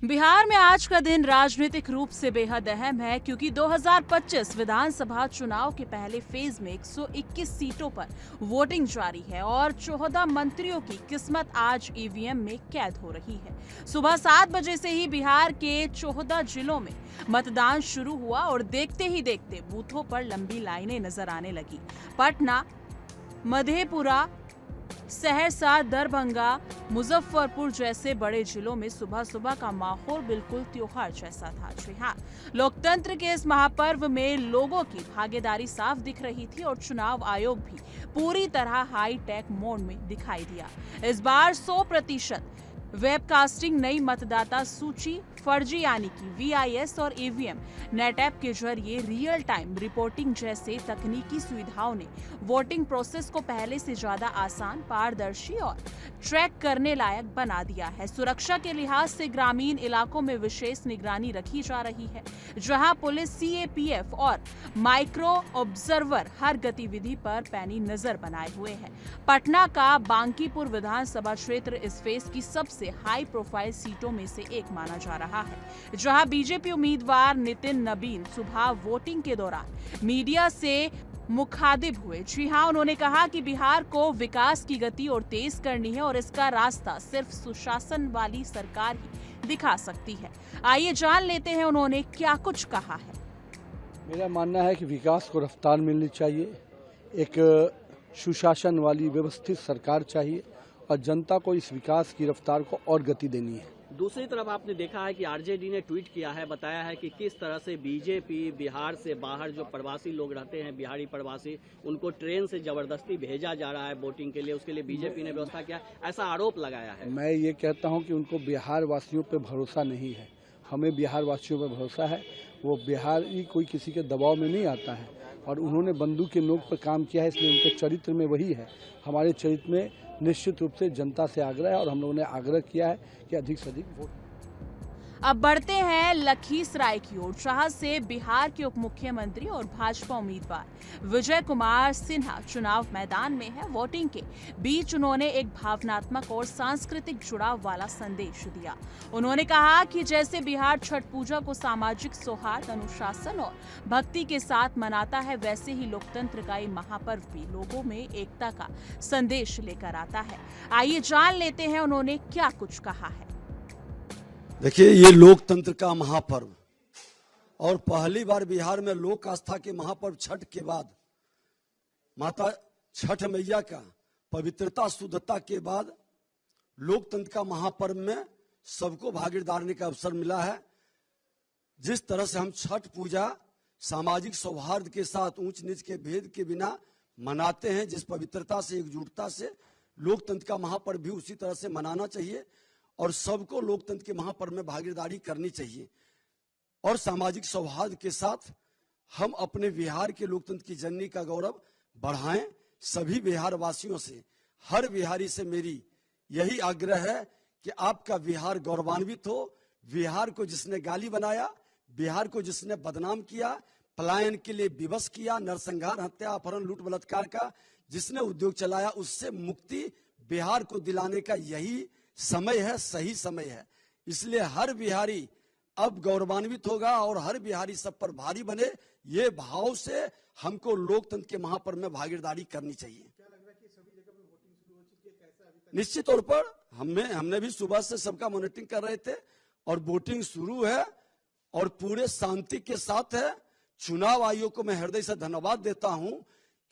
बिहार में आज का दिन राजनीतिक रूप से बेहद अहम है क्योंकि 2025 विधानसभा चुनाव के पहले फेज में 121 सीटों पर वोटिंग जारी है और 14 मंत्रियों की किस्मत आज ईवीएम में कैद हो रही है। सुबह 7 बजे से ही बिहार के 14 जिलों में मतदान शुरू हुआ और देखते ही देखते बूथों पर लंबी लाइनें नजर आने लगी। पटना, मधेपुरा, सहरसा, दरभंगा, मुजफ्फरपुर जैसे बड़े जिलों में सुबह सुबह का माहौल बिल्कुल त्योहार जैसा था। जी हाँ, लोकतंत्र के इस महापर्व में लोगों की भागीदारी साफ दिख रही थी और चुनाव आयोग भी पूरी तरह हाई टेक मोड में दिखाई दिया। इस बार 100% वेबकास्टिंग, नई मतदाता सूची, फर्जी यानी कि वीआईएस और ईवीएम नेट ऐप के जरिए रियल टाइम रिपोर्टिंग जैसे तकनीकी सुविधाओं ने वोटिंग प्रोसेस को पहले से ज्यादा आसान, पारदर्शी और ट्रैक करने लायक बना दिया है। सुरक्षा के लिहाज से ग्रामीण इलाकों में विशेष निगरानी रखी जा रही है, जहां पुलिस, सीएपीएफ और माइक्रो ऑब्जर्वर हर गतिविधि पर पैनी नजर बनाए हुए हैं। पटना का बांकीपुर विधानसभा क्षेत्र इस फेज की सबसे हाई प्रोफाइल सीटों में से एक माना जा रहा है, जहां बीजेपी उम्मीदवार नितिन नबीन सुबह वोटिंग के दौरान मीडिया से मुखातिब हुए। जी हां, उन्होंने कहा कि बिहार को विकास की गति और तेज करनी है और इसका रास्ता सिर्फ सुशासन वाली सरकार ही दिखा सकती है। आइए जान लेते हैं उन्होंने क्या कुछ कहा है। मेरा मानना है कि विकास को रफ्तार मिलनी चाहिए, एक सुशासन वाली व्यवस्थित सरकार चाहिए और जनता को इस विकास की रफ्तार को और गति देनी है। दूसरी तरफ आपने देखा है कि आरजेडी ने ट्वीट किया है, बताया है कि किस तरह से बीजेपी बिहार से बाहर जो प्रवासी लोग रहते हैं, बिहारी प्रवासी, उनको ट्रेन से जबरदस्ती भेजा जा रहा है वोटिंग के लिए, उसके लिए बीजेपी ने व्यवस्था किया, ऐसा आरोप लगाया है। मैं ये कहता हूं कि उनको बिहार वासियों पर भरोसा नहीं है। हमें बिहार वासियों पर भरोसा है। वो बिहारी कोई किसी के दबाव में नहीं आता है और उन्होंने बंदूक के नोक पर काम किया है, इसलिए उनके चरित्र में वही है। हमारे चरित्र में निश्चित रूप से जनता से आग्रह है और हम लोगों ने आग्रह किया है कि अधिक से अधिक वोट। अब बढ़ते हैं लखीसराय की ओर, जहां से बिहार के उप मुख्यमंत्री और भाजपा उम्मीदवार विजय कुमार सिन्हा चुनाव मैदान में है। वोटिंग के बीच उन्होंने एक भावनात्मक और सांस्कृतिक जुड़ाव वाला संदेश दिया। उन्होंने कहा कि जैसे बिहार छठ पूजा को सामाजिक सौहार्द, अनुशासन और भक्ति के साथ मनाता है, वैसे ही लोकतंत्र का ये महापर्व भी लोगों में एकता का संदेश लेकर आता है। आइए जान लेते हैं उन्होंने क्या कुछ कहा है। देखिए, ये लोकतंत्र का महापर्व और पहली बार बिहार में लोक आस्था के महापर्व छठ के बाद माता छठ मैया का पवित्रता, शुद्धता के बाद लोकतंत्र का महापर्व में सबको भागीदारी का अवसर मिला है। जिस तरह से हम छठ पूजा सामाजिक सौहार्द के साथ, ऊंच नीच के भेद के बिना मनाते हैं, जिस पवित्रता से, एकजुटता से, लोकतंत्र का महापर्व भी उसी तरह से मनाना चाहिए और सबको लोकतंत्र के महापर्व में भागीदारी करनी चाहिए और सामाजिक सौहार्द के साथ हम अपने बिहार के लोकतंत्र की जननी का गौरव बढ़ाएं। सभी बिहार वासियों से, हर बिहारी से मेरी यही आग्रह है कि आपका बिहार गौरवान्वित हो। बिहार को जिसने गाली बनाया, बिहार को जिसने बदनाम किया, पलायन के लिए विवश किया, नरसंहार, हत्या, अपहरण, लूट, बलात्कार का जिसने उद्योग चलाया, उससे मुक्ति बिहार को दिलाने का यही समय है, सही समय है। इसलिए हर बिहारी अब गौरवान्वित होगा और हर बिहारी सब पर भारी बने, ये भाव से हमको लोकतंत्र के महापर्व में भागीदारी करनी चाहिए। निश्चित तौर पर हमने भी सुबह से सबका मॉनिटरिंग कर रहे थे और वोटिंग शुरू है और पूरे शांति के साथ है। चुनाव आयोग को मैं हृदय से धन्यवाद देता हूं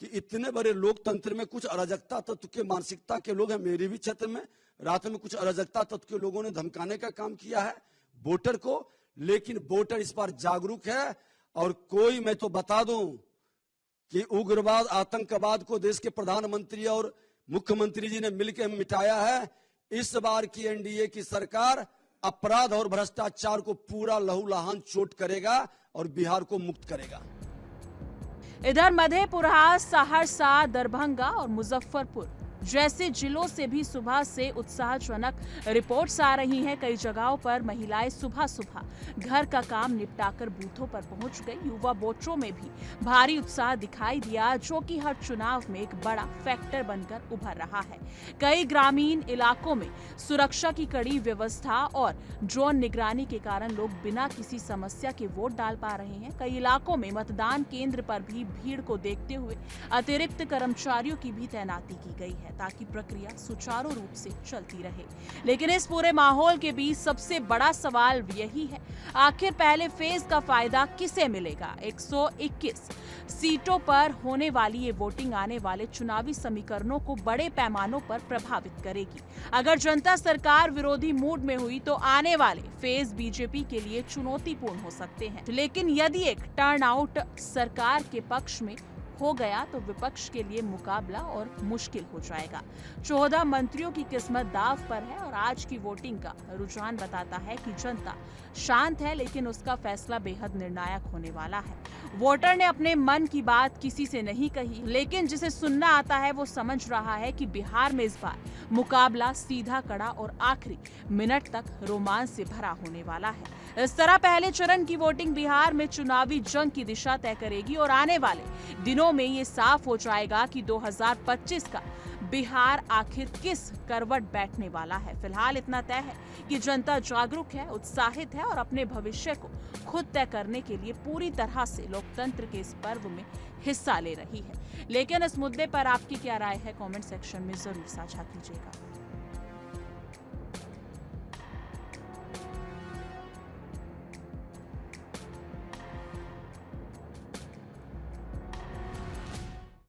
कि इतने बड़े लोकतंत्र में कुछ अराजकता तत्व के मानसिकता के लोग हैं। मेरे भी क्षेत्र में रात में कुछ अराजकता तत्व के लोगों ने धमकाने का काम किया है वोटर को, लेकिन वोटर इस बार जागरूक है और कोई, मैं तो बता दूं कि उग्रवाद, आतंकवाद को देश के प्रधानमंत्री और मुख्यमंत्री जी ने मिलकर मिटाया है। इस बार की एनडीए की सरकार अपराध और भ्रष्टाचार को पूरा लहूलुहान चोट करेगा और बिहार को मुक्त करेगा। इधर मधेपुरा, सहरसा, दरभंगा और मुजफ्फरपुर जैसे जिलों से भी सुबह से उत्साहजनक रिपोर्ट्स आ रही हैं। कई जगहों पर महिलाएं सुबह सुबह घर का काम निपटाकर बूथों पर पहुंच गई। युवा वोटरों में भी भारी उत्साह दिखाई दिया, जो कि हर चुनाव में एक बड़ा फैक्टर बनकर उभर रहा है। कई ग्रामीण इलाकों में सुरक्षा की कड़ी व्यवस्था और ड्रोन निगरानी के कारण लोग बिना किसी समस्या के वोट डाल पा रहे हैं। कई इलाकों में मतदान केंद्र पर भी भीड़ को देखते हुए अतिरिक्त कर्मचारियों की भी तैनाती की गई है, ताकि प्रक्रिया सुचारू रूप से चलती रहे। लेकिन इस पूरे माहौल के बीच सबसे बड़ा सवाल यही है, आखिर पहले फेज का फायदा किसे मिलेगा? 121 सीटों पर होने वाली ये वोटिंग आने वाले चुनावी समीकरणों को बड़े पैमानों पर प्रभावित करेगी। अगर जनता सरकार विरोधी मूड में हुई तो आने वाले फेज बीजेपी के लिए चुनौतीपूर्ण हो सकते हैं। लेकिन यदि एक टर्नआउट सरकार के पक्ष में हो गया तो विपक्ष के लिए मुकाबला और मुश्किल हो जाएगा। 14 मंत्रियों की किस्मत दांव पर है और आज की वोटिंग का रुझान बताता है कि जनता शांत है, लेकिन उसका फैसला बेहद निर्णायक होने वाला है। वोटर ने अपने मन की बात किसी से नहीं कही, लेकिन जिसे सुनना आता है वो समझ रहा है कि बिहार में इस बार मुकाबला सीधा, कड़ा और आखिरी मिनट तक रोमांच से भरा होने वाला है। इस तरह पहले चरण की वोटिंग बिहार में चुनावी जंग की दिशा तय करेगी और आने वाले दिनों में ये साफ हो जाएगा कि 2025 का बिहार आखिर किस करवट बैठने वाला है। फिलहाल इतना तय है कि जनता जागरूक है, उत्साहित है और अपने भविष्य को खुद तय करने के लिए पूरी तरह से लोकतंत्र के इस पर्व में हिस्सा ले रही है। लेकिन इस मुद्दे पर आपकी क्या राय है? कमेंट सेक्शन में जरूर साझा कीजिएगा।